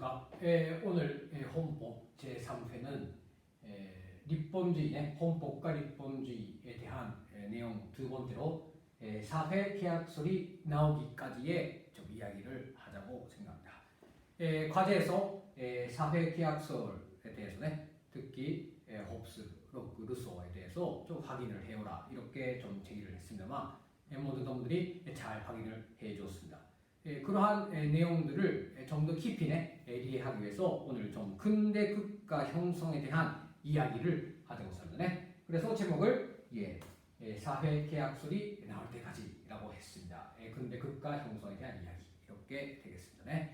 안녕하십니까. 오늘 헌법 제3회는立본주의, 헌법과立본주의에 대한 내용 두 번째로 사회계약설이 나오기까지의 좀 이야기를 하자고 생각합니다. 과제에서 사회계약설에 대해서는 특히 홉스, 로크, 루소에 대해서 좀 확인을 해오라 이렇게 좀 제기를 했습니다만 모든 분들이 잘 확인을 해주었습니다. 그러한 내용들을 좀 더 깊이 이해하기 위해서 오늘 좀 근대 국가 형성에 대한 이야기를 하자고 합니다. 그래서 제목을 사회계약설이 나올 때까지라고 했습니다. 근대 국가 형성에 대한 이야기 이렇게 되겠습니다.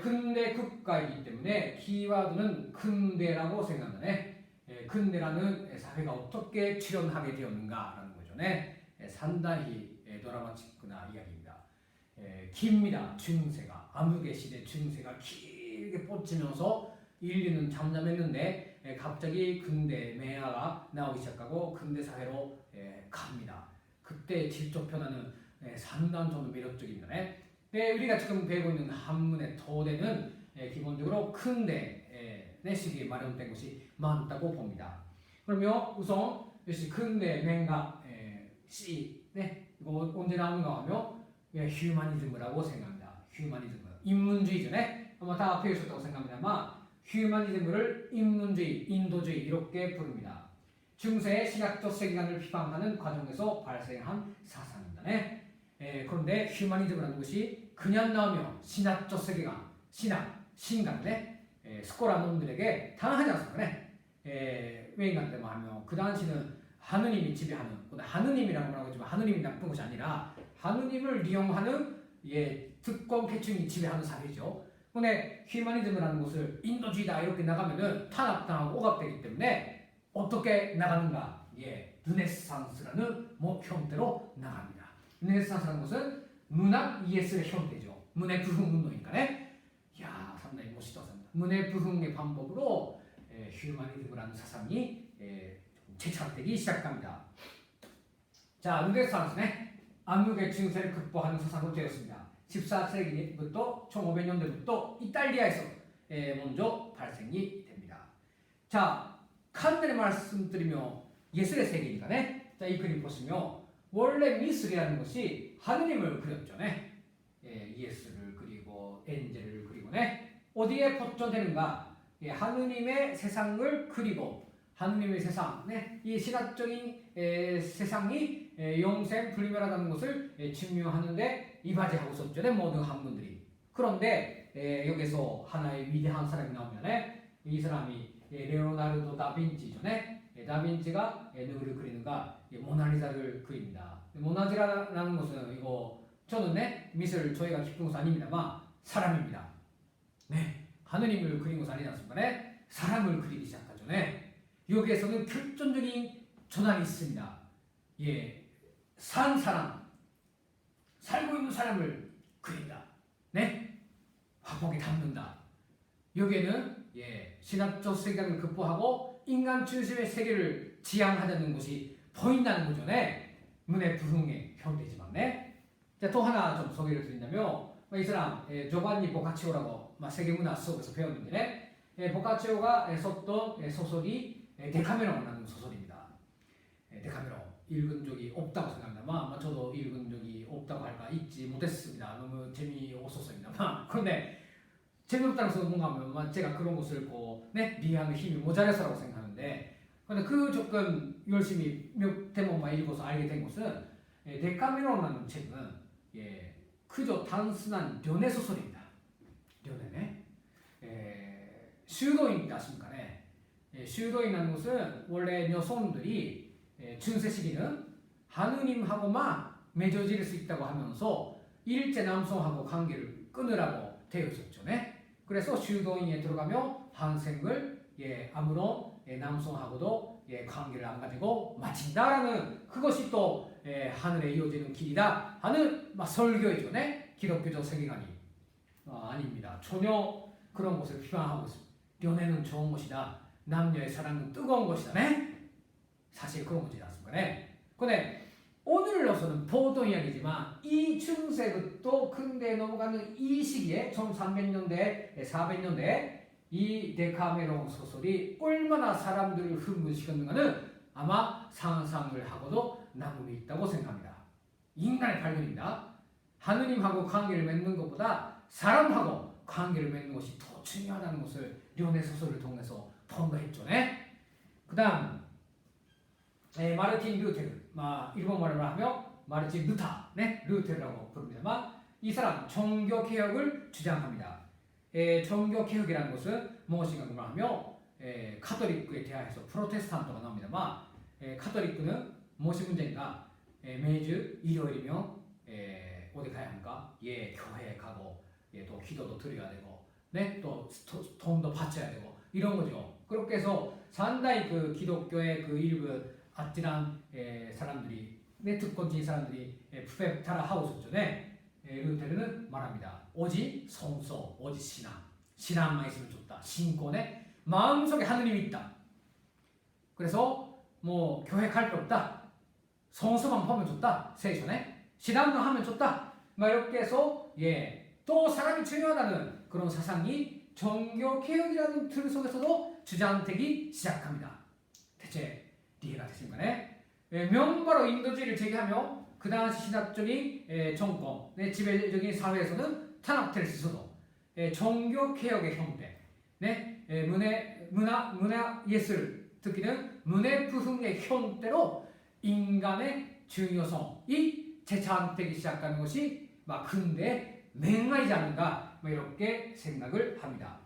근대 국가이기 때문에 키워드는 근대라고 생각합니다. 근대라는 사회가 어떻게 출현하게 되었는가라는 거죠. 상당히 드라마틱한 이야기입니다. 깁니다. 중세가 암흑의 시대 중세가 길게 뻗치면서 인류는 잠잠했는데 갑자기 근대 매화가 나오기 시작하고 근대 사회로 갑니다. 그때 질적 변화는 상당히 좀 매력적입니다. 우리가 지금 배우고 있는 한문의 토대는 기본적으로 근대 시기에 마련된 것이 많다고 봅니다. 그러면 우선 근대 맹가 시 이거 언제 나오는가 하면 휴머니즘이라고 생각합니다. 휴머니즘 인문주의죠. 아마 다 배우셨다고 생각합니다만 휴머니즘을 인문주의, 인도주의 이렇게 부릅니다. 중세의 신학적 세계관을 비판하는 과정에서 발생한 사상입니다. 그런데 휴머니즘이라는 것이 그냥 나오면 신학적 세계관, 신학, 신간 스코라 놈들에게 당하지 않습니까? 왜인가 때문에 하면 그 당시는 하느님이 지배하는, 하느님이라고 말하고 있지만 하느님이 나쁜 것이 아니라 하느님을 이용하는 특권 계층이 지배하는 사회죠. 근데 휴머니즘이라는 것을 인도주의다 이렇게 나가면은 탄압당하고 억압되기 때문에 어떻게 나가는가? 르네상스라는 형태로 나갑니다. 르네상스라는 것은 문학 예술의 형태죠. 문의 부흥 운동이니까. 상당히 멋있었습니다. 문의 부흥의 방법으로 휴머니즘이라는 사상이 재창되기 시작합니다. 자, 르네상스네. 암흑의 증세를 극복하는 사상으로 되었습니다. 14세기부터 1500년대부터 이탈리아에서 먼저 발생이 됩니다. 자, 간단히 말씀드리면 예술의 세계니까 자, 이 그림 보시면 원래 미술이라는 것이 하느님을 그렸죠. 예수를 그리고 엔젤을 그리고 어디에 포천되는가? 하느님의 세상을 그리고 하느님의 세상, 이 신학적인 세상이 영생 불멸하다는 것을 증명하는데 이바지하고 있었죠. 모든 학문들이. 그런데 여기서 하나의 위대한 사람이 나오면 이 사람이 레오나르도 다빈치죠. 다빈치가 누구를 그리는가? 모나리자를 그립니다. 모나리자라는 것은 저는 미술 저희가 기쁜 것은 아닙니다만 사람입니다. 하느님을 그린 것은 아니지 않습니까? 사람을 그리기 시작하죠. 여기에서는 결정적인 전환이 있습니다. 산 사람, 살고 있는 사람을 그린다. 화폭에 담는다. 여기에는 신학적 세계관을 극복하고 인간 중심의 세계를 지향하자는 것이 보인다는 거죠. 문의 부흥의 형태지만. 자, 또 하나 좀 소개를 드린다면 이 사람 조반니 보카치오라고 세계문화 수업에서 배웠는데 보카치오가 썼던 소설이 데카메론이라는 소설입니다. 데카메론 읽은 적이 없다고 생각합니다만 저도 읽은 적이 없다고 할까 잊지 못했습니다. 너무 재미없었습니다만 그런데 재미없다는 것은 뭔가 하면 제가 그런 것을 이해하는 힘이 모자라서라고 생각하는데 그런데 그 조금 열심히 몇 대목만 읽어서 알게 된 것은 데카메론이라는 책은 그저 단순한 연애 소설입니다. 연애네. 슈도인 아십니까? 슈도인이라는 것은 원래 여성들이 중세 시기는 하느님하고만 맺어질 수 있다고 하면서 일제 남성하고 관계를 끊으라고 되어 있었죠. 그래서 슈도인에 들어가면 한생을 아무런 남성하고도 관계를 안 가지고 마친다라는 그것이 또 하늘에 이어지는 길이다 하는 설교이죠. 기독교적 세계관이 아닙니다. 전혀 그런 것을 비판하고 있습니다. 연애는 좋은 것이다. 남녀의 사랑은 뜨거운 것이다. 사실 그런 것이지 않습니까? 그런데 오늘로서는 보통 이야기지만 이 중세부터 근대에 넘어가는 이 시기에 1300년대, 400년대 이 데카메론 소설이 얼마나 사람들을 흥분시켰는가는 아마 상상을 하고도 남음이 있다고 생각합니다. 인간의 발견입니다. 하느님하고 관계를 맺는 것보다 사람하고 관계를 맺는 것이 더 중요하다는 것을 련의 소설을 통해서 ponder했죠. 그 다음 마르틴 루테르, 일본말로 하면 마르틴 루테르라고 부릅니다만 이 사람 종교개혁을 주장합니다. 종교개혁이라는 것은 무엇인가 하면 카톨릭에 대하여서 프로테스탄트가 나옵니다만 카톨릭은 무엇이 문제인가? 매주 일요일이면 어디 가야 합니까? 교회에 가고 또 기도도 드려야 되고 또 돈도 바쳐야 되고 이런 거죠. 그렇게 해서 상당히 그 기독교의 그 일부 아찔한 사람들이 특권주의 사람들이 부패타라 하고 있었죠. 루테르는 말합니다. 오직 성서, 오직 신앙만 있으면 좋다. 신권에 마음속에 하느님이 있다. 그래서 뭐 교회 갈 필요 없다. 성서만 보면 좋다. 세션에 신앙만 하면 좋다. 이렇게 해서 또 사람이 중요하다는 그런 사상이 종교개혁이라는 틀 속에서도 주장되기 시작합니다. 대체 이해가 되십니까? 명바로 인도주의를 제기하며 그 당시 신학적인 정권, 지배적인 사회에서는 탄압될 수 있어도 종교개혁의 형태, 문화 예술, 특히는 문해부흥의 형태로 인간의 중요성이 재창되기 시작하는 것이 근대의 맹아이지 않는가 이렇게 생각을 합니다.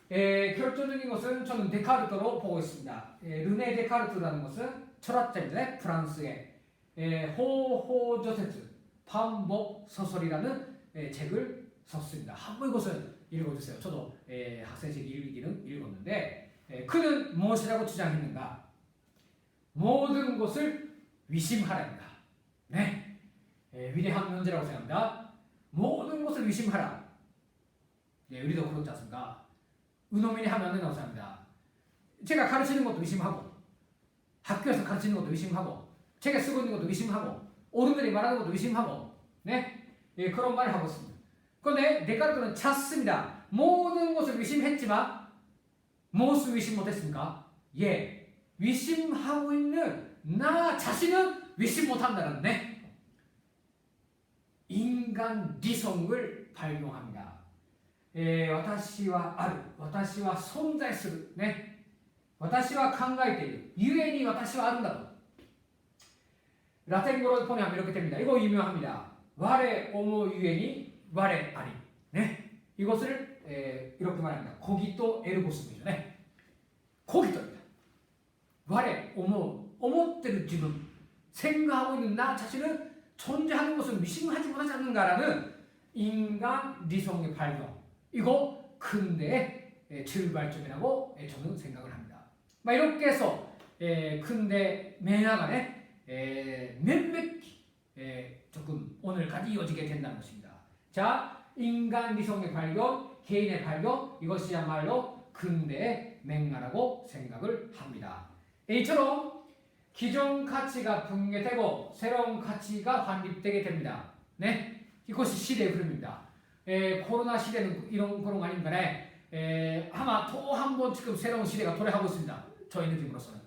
결정적인 것은 저는 데카르트로 보고 있습니다. 르네 데카르트라는 것은 철학자인데 프랑스의 호호 조세트 반복 소설이라는 책을 썼습니다. 한번 이것을 읽어주세요. 저도 학생식 읽기는 읽었는데 그는 무엇이라고 주장했는가? 모든 것을 위심하라입니다. 위대한 문제라고 생각합니다. 모든 것을 위심하라. 우리도 그렇지 않습니까? 은호민이 하면 안 된다고 생각합니다. 제가 가르치는 것도 의심하고 학교에서 가르치는 것도 의심하고 책에 쓰고 있는 것도 의심하고 어른들이 말하는 것도 의심하고 그런 말을 하고 있습니다. 그런데 데카르트는 찾습니다. 모든 것을 의심했지만 무엇을 의심 못했습니까? 의심하고 있는 나 자신은 의심 못한다는 인간理성을 발명합니다. 私はある、私は存在する、私は考えている、ゆえに私はあるんだと。 라틴어로 번역하면 이렇게 됩니다. 이거 유명합니다. 와레 오모 유에니 와레 아리. 이것을 이렇게 말합니다. 고기또 에르고스입니다. 고기또입니다. 와레 오모, 오모때를 지금 생각하고 있는 나 자신은 존재하는 것을 의심하지 못하지 않는가라는 인간理성의 발견. 이거 근대의 출발점이라고 저는 생각을 합니다. 이렇게 해서 근대 매나간에 몇몇 조금 오늘까지 이어지게 된다는 것입니다. 자, 인간理성의 발견, 개인의 발견, 이것이야말로 근대의 맹가라고 생각을 합니다. 이처럼 기존 가치가 붕괴되고 새로운 가치가 확립되게 됩니다. 이것이 시대의 흐름입니다. 코로나 시대는 이런 그런 거 아닙니까? 아마 또 한 번 지금 새로운 시대가 도래하고 있습니다. 저희 느낌으로서는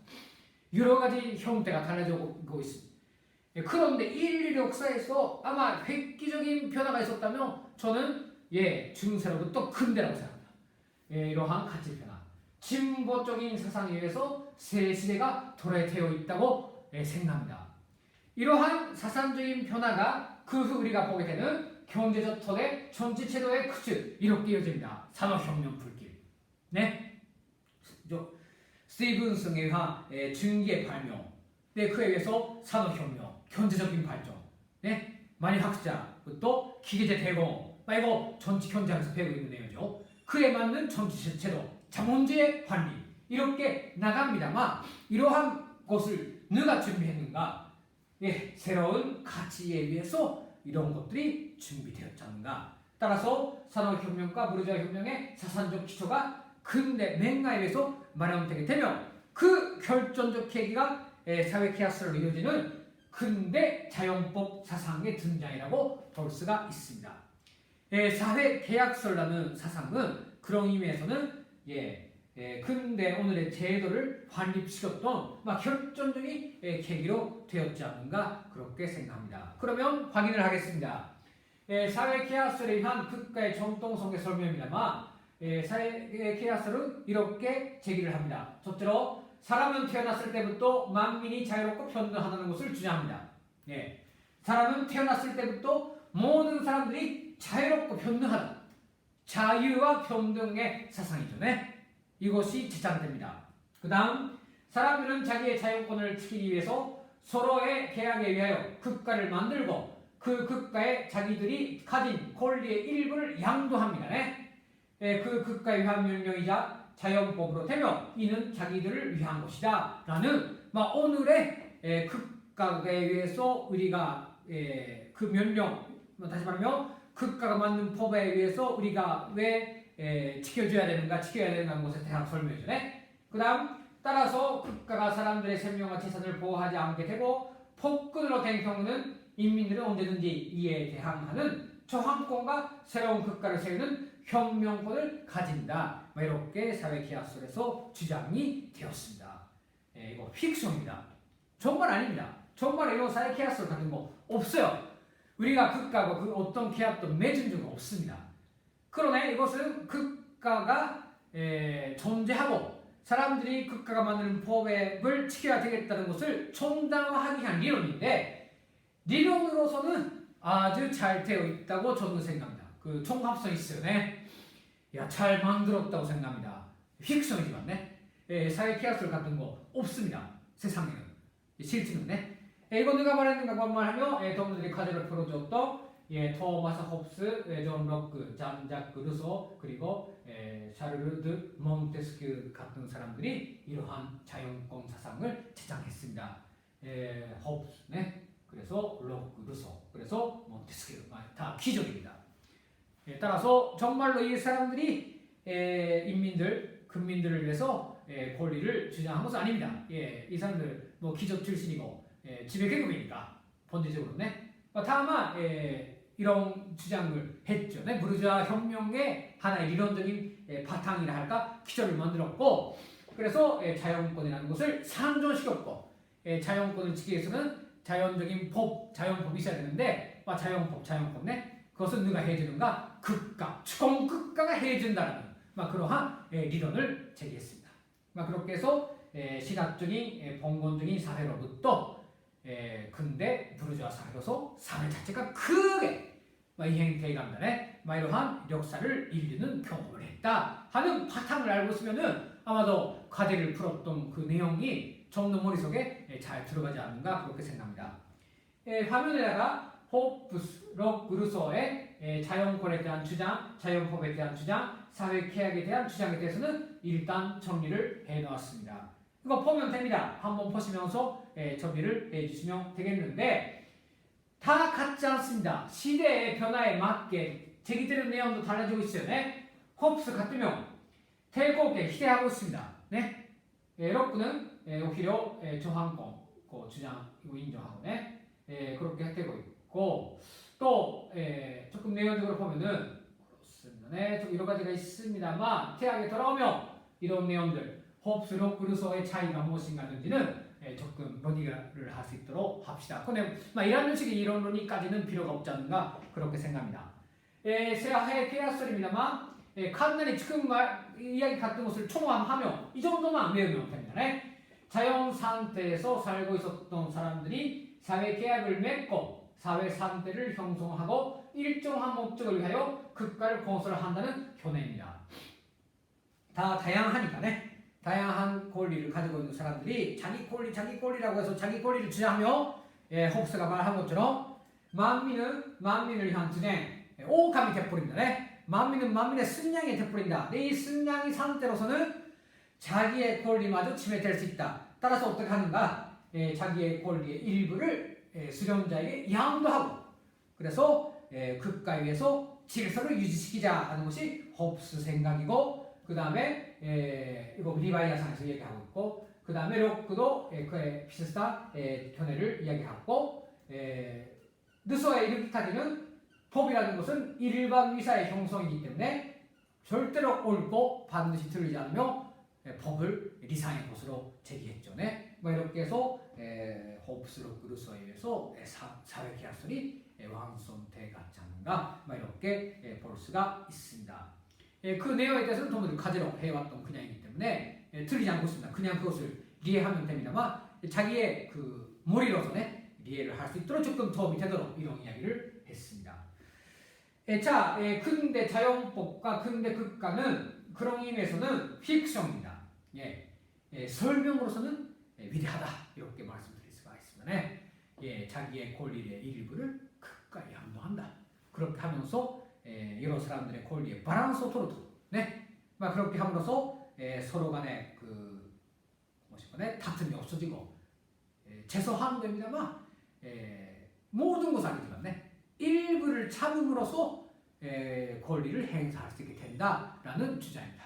여러 가지 형태가 달라지고 있습니다. 그런데 인류 역사에서 아마 획기적인 변화가 있었다면 저는 중세로부터 근대라고 생각합니다. 이러한 가치 변화, 진보적인 사상에 의해서 새 시대가 도래되어 있다고 생각합니다. 이러한 사상적인 변화가 그 후 우리가 보게 되는 경제적 토대, 정치제도의 크축 이렇게 이어집니다. 산업혁명 불길. 스티븐슨에 의한 증기의 발명, 그에 의해서 산업혁명, 경제적인 발전, 만일학자, 또 기계제 대공, 이거 정치 경제학에서 배우고 있는 내용이죠. 그에 맞는 정치제도, 자본주의 관리 이렇게 나갑니다만 이러한 것을 누가 준비했는가? 새로운 가치에 의해서 이런 것들이 준비되었지 않는가. 따라서 산업혁명과 부르주아혁명의 사상적 기초가 근대 맹가에 의해서 마련되게 되면 그 결정적 계기가 사회 케아스로 이어지는 근대 자연법 사상의 등장이라고 볼 수가 있습니다. 사회 계약서라는 사상은 그런 의미에서는 근대 오늘의 제도를 확립시켰던 결정적인 계기로 되었지 않는가 그렇게 생각합니다. 그러면 확인을 하겠습니다. 사회 계약서에 의한 국가의 정통성의 설명입니다만 사회 계약서는 이렇게 제기를 합니다. 첫째로 사람은 태어났을 때부터 만민이 자유롭고 평등하다는 것을 주장합니다. 사람은 태어났을 때부터 모든 사람들이 자유롭고 평등하다. 자유와 평등의 사상이죠. 이것이 제창됩니다. 그 다음 사람들은 자기의 자유권을 지키기 위해서 서로의 계약에 의하여 국가를 만들고 그 국가에 자기들이 가진 권리의 일부를 양도합니다. 그 국가에 의한 명령이자 자연법으로 되며 이는 자기들을 위한 것이다 라는 오늘의 국가에 의해서 우리가 그 명령 다시 말하면 국가가 만든 법에 의해서 우리가 왜 지켜야 되는가 하는 것에 대한 설명이죠. 그 다음 따라서 국가가 사람들의 생명과 재산을 보호하지 않게 되고 폭군으로 된 경우는 인민들은 언제든지 이에 대항하는 저항권과 새로운 국가를 세우는 혁명권을 가진다. 이렇게 사회계약서에서 주장이 되었습니다. 이거 픽션입니다. 정말 아닙니다. 정말 이런 사회계약서 같은 거 없어요. 우리가 국가하고 그 어떤 계약도 맺은 적은 없습니다. 그러나 이것은 국가가 존재하고 사람들이 국가가 만드는 법을 지켜야 되겠다는 것을 정당화하기 위한 리론인데 리론으로서는 아주 잘 되어 있다고 저는 생각합니다. 그 총합성이 있어요. 잘 만들었다고 생각합니다. 픽션이지만 사회계약서 같은 거 없습니다. 세상에는 실제는 이거 누가 말했는가 말하면 여러분들이 과제를 풀어줬던 토마스 홉스, 존 록크, 잔 자크 루소 그리고 샤르르 드 몬테스큐 같은 사람들이 이러한 자연권 사상을 제정했습니다. 홉스, 그래서 록크, 루소, 그래서 몬테스큐 다 기적입니다. 따라서 정말로 이 사람들이 인민들, 국민들을 위해서 권리를 주장한 것은 아닙니다. 이 사람들 기적 출신이고 지배 계급이니까 본질적으로 다만 이런 주장을 했죠. 부르주아 혁명의 하나의 이론적인 바탕이라 할까 기초를 만들었고 그래서 자연권이라는 것을 상존시켰고 자연권을 지키기 위해서는 자연적인 법, 자연법이 있어야 되는데 자연법, 그것은 누가 해주는가? 국가, 주권 국가가 해준다는 그러한 리론을 제기했습니다. 그렇게 해서 신학적인 봉건적인 사회로부터 근대 부르주아 사회로서 사회 자체가 크게 이행되어 갑니다. 이러한 역사를 인류는 경험을 했다 하는 바탕을 알고 있으면은 아마도 과제를 풀었던 그 내용이 좀 더 머릿속에 잘 들어가지 않는가 그렇게 생각합니다. 화면에다가 호프스, 록크, 루소의 자연권에 대한 주장, 자연법에 대한 주장, 사회계약에 대한 주장에 대해서는 일단 정리를 해놓았습니다. 이거 보면 됩니다. 한번 보시면서 정리를 해주시면 되겠는데 다 같지 않습니다. 시대의 변화에 맞게 제기되는 내용도 달라지고 있어요. 홉스 같으면 태국에 희대하고 있습니다. 록크는 오히려 저항권 주장 인정하고 그렇게 되고 있고 또 조금 내용적으로 보면은 그렇습니다. 좀 여러 가지가 있습니다만 태학에 돌아오면 이런 내용들 홉스, 록크, 루소의 차이가 무엇인가는지는 조금 논의를 할 수 있도록 합시다. 근데 이런 식의 이론 논의까지는 필요가 없지 않는가 그렇게 생각합니다. 세하의 계약설입니다만 간단히 지금 이야기 같은 것을 총합하며 이 정도만 외우면 됩니다. 자연 상태에서 살고 있었던 사람들이 사회 계약을 맺고 사회 상태를 형성하고 일정한 목적을 위하여 국가를 건설한다는 견해입니다. 다 다양하니까 다양한 권리를 가지고 있는 사람들이 자기 권리라고 해서 자기 권리를 주장하며 홉스가 말한 것처럼 만민을 위한 투쟁 오감이 되어버립니다. 만민은 만민의 승량이 되어버린다. 이 승량의 상태로서는 자기의 권리마저 침해될 수 있다. 따라서 어떻게 하는가? 자기의 권리의 일부를 수령자에게 양도하고 그래서 국가에 의해서 질서를 유지시키자 하는 것이 홉스 생각이고 그 다음에 이거 리바이아상에서 얘기하고 있고 그 다음에 록도 그에 비슷한 견해를 이야기하고 느소에 이르기까지는 법이라는 것은 일반 위사의 형성이기 때문에 절대로 옳고 반드시 틀리지 않으며 법을 리상의 것으로 제기했죠. 네? 뭐 이렇게 해서 호흡스 록그 느소에 의해서 사회계약설이 완성돼가지 않는가 뭐 이렇게 볼 수가 있습니다. 그 내용에 대해서는 도무지 가지로 해왔던 그냥이기 때문에 틀리지 않고 있습니다. 그냥 그것을 이해하면 됩니다만 자기의 그 머리로서는 이해를 할 수 있도록 조금 도움이 되도록 이런 이야기를 했습니다. 자, 근대 자연법과 근대 극가는 그런 의미에서는 픽션입니다. 설명으로서는 위대하다 이렇게 말씀드릴 수가 있습니다. 자기의 권리의 일부를 극가에 함노한다. 그렇게 하면서 여러 사람들의 권리의 바란스 토르도 그렇게 함으로써 서로 간에 다툼이 없어지고 최소한 됩니다만 모든 것은 아니지만 일부를 참음으로써 권리를 행사할 수 있게 된다라는 주장입니다.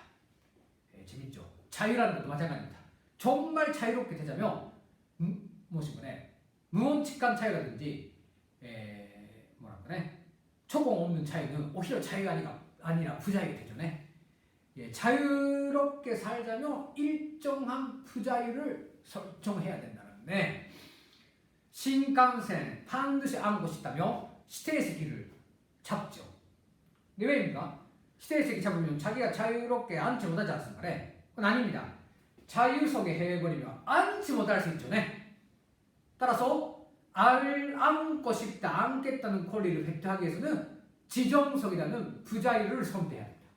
재밌죠? 자유라는 것도 마찬가지입니다. 정말 자유롭게 되자면 무원칙한 자유라든지 초공 없는 자유는 오히려 자유가 아니라 부자유가 되죠. 자유롭게 살자면 일정한 부자유를 설정해야 된다는데 신칸센 반드시 아는 것이 있다며 시테이스키를 잡죠. 왜입니까? 시테이스키 잡으면 자기가 자유롭게 앉지 못하지 않습니까? 그건 아닙니다. 자유석에 해버리면 앉지 못할 수 있죠. 따라서 앉고 싶다, 앉겠다는 권리를 획득하기 위해서는 지정석이라는 부자유를 선택해야 합니다.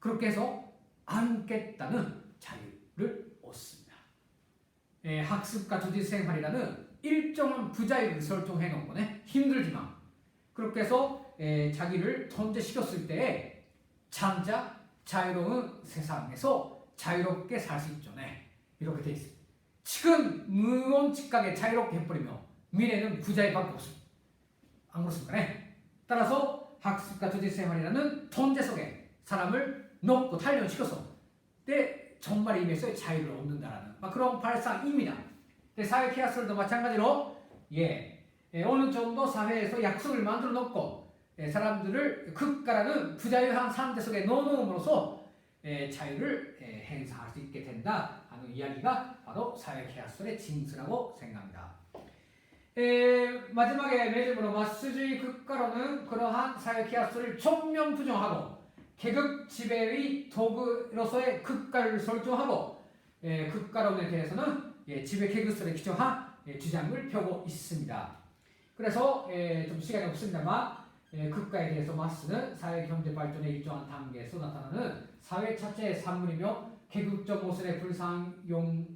그렇게 해서 앉겠다는 자유를 얻습니다. 학습과 조직 생활이라는 일정한 부자유를 설정해 놓은 거네. 힘들지만 그렇게 해서 자기를 존재시켰을 때에 참자 자유로운 세상에서 자유롭게 살 수 있죠. 이렇게 돼 있습니다. 지금 무원칙하게 자유롭게 해버리면 미래는 부자유밖에 없습니다. 안 그렇습니까? 따라서 학습과 조직 생활이라는 존재 속에 사람을 넣고 단련시켜서 정말 의미에서 자유를 얻는다라는 그런 발상입니다. 사회 케아스도 마찬가지로 어느 정도 사회에서 약속을 만들어 놓고 사람들을 극가라는 부자유한 상태 속에 넣어놓음으로써 자유를 행사할 수 있게 된다 하는 이야기가 바로 사회 케아스의 진수라고 생각합니다. 마지막에 매듭으로 마스주의 극가로는 그러한 사회 케아스를 총명 부정하고 계급 지배의 도구로서의 극가를 설정하고 극가론에 대해서는 지배 계급설에 기초한 주장을 펴고 있습니다. 그래서 좀 시간이 없습니다만 극가에 대해서 마스는 사회 경제 발전의 일정한 단계에서 나타나는 사회 자체의 산물이며 계급적 모순의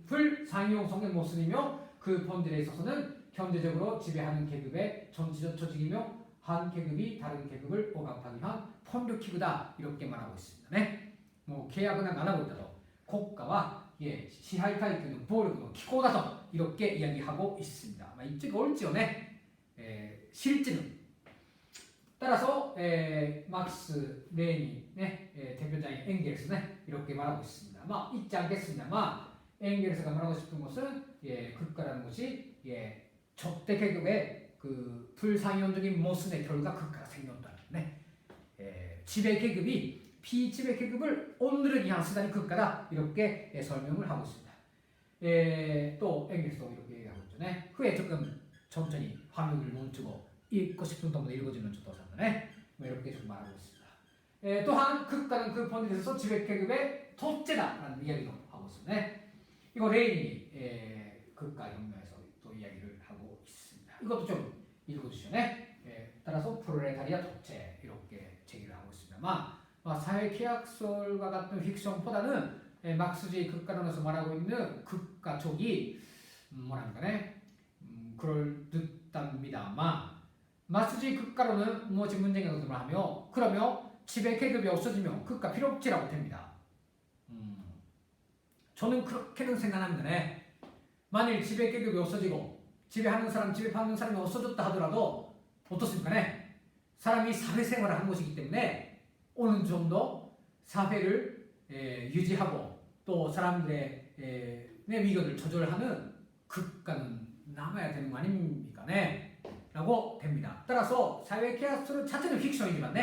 불상용성의 모순이며 그 본질에 있어서는 경제적으로 지배하는 계급의 전체적 조직이며 한 계급이 다른 계급을 억압하기 위한 폭력기구다 이렇게 말하고 있습니다. 계약은 안 하고 있다도 국가와 시하이타이크는暴力の 기고다 이렇게 이야기하고 있습니다. 이쪽이 옳지요. 실제는 따라서 막스, 레닌, 대표자인 엥겔스는 이렇게 말하고 있습니다. 잊지 않겠습니다만 엥겔스가 말하고 싶은 것은 극가라는 것이 적대 계급의 그 불상용적인 모순의 결과 극가가 생겼다는 지배 계급이 비지배 계급을 오늘을 위한 수단이 극가다 이렇게 설명을 하고 있습니다. 또 엥겔스도 이렇게 얘기하고 있죠. 후에 조금 천천히 화면을 멈추고 읽고 싶은 동안 읽어주면 좋다고 이렇게 좀 말하고 있습니다. 또한 극가는 그 본질에서 지배 계급의 토제다라는 이야기도 하고 있습니다. 이거 레인이 극가 혁명에서 또 이야기를 하고 있습니다. 이것도 좀 읽어주시죠. 따라서 프롤레타리아 토제 이렇게 제기를 하고 있습니다만 사회 계약설과 같은 픽션보다는 막스주의 극가론에서 말하고 있는 극가 쪽이 그럴 듯합니다만 마스주의 극가론은 무엇이 문제가 되면 하며 그러면 지배 계급이 없어지면 극가 필요 없지라고 됩니다. 저는 그렇게는 생각합니다. 만일 지배 계급이 없어지고 지배하는 사람, 지배받는 사람이 없어졌다 하더라도 어떻습니까? 사람이 사회생활을 하는 것이기 때문에 어느 정도 사회를 유지하고 또 사람들의 내 위기를 조절하는 국가는 남아야 되는 거 아닙니까? 네. 라고 됩니다. 따라서 사회 계약서 자체는 픽션이지만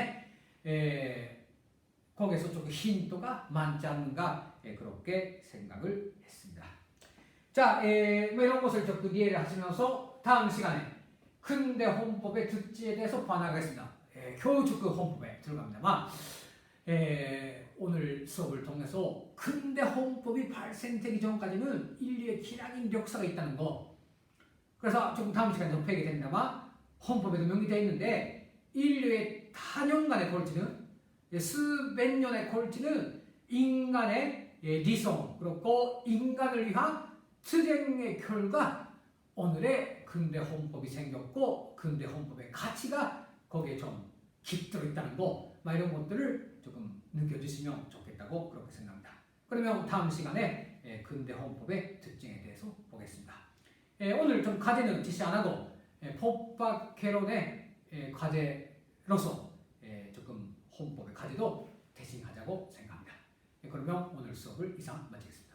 거기에서 조금 힌트가 많지 않는가 그렇게 생각을 했습니다. 자, 뭐 이런 것을 조금 이해를 하시면서 다음 시간에 근대 헌법의 특징에 대해서 반하겠습니다. 교주급 헌법에 들어갑니다만 오늘 수업을 통해서 근대 헌법이 발생되기 전까지는 인류의 기나긴 역사가 있다는 거. 그래서 조금 다음 시간에 접하게 됩니다만 헌법에도 명기되어 있는데 인류의 단연간에 걸치는 수백 년에 걸치는 인간의理想, 그리고 인간을 위한 투쟁의 결과 오늘의 근대 헌법이 생겼고 근대 헌법의 가치가 거기에 좀 깃들어 있다는 거, 이런 것들을 조금 느껴주시면 좋겠다고 그렇게 생각합니다. 그러면 다음 시간에 근대 헌법의 특징에 대해서 보겠습니다. 오늘 좀 과제는実施안 하고 법학 개론의 과제로서 조금 헌법의 과제도 대신하자고 생각합니다. 그러면 오늘 수업을 이상 마치겠습니다.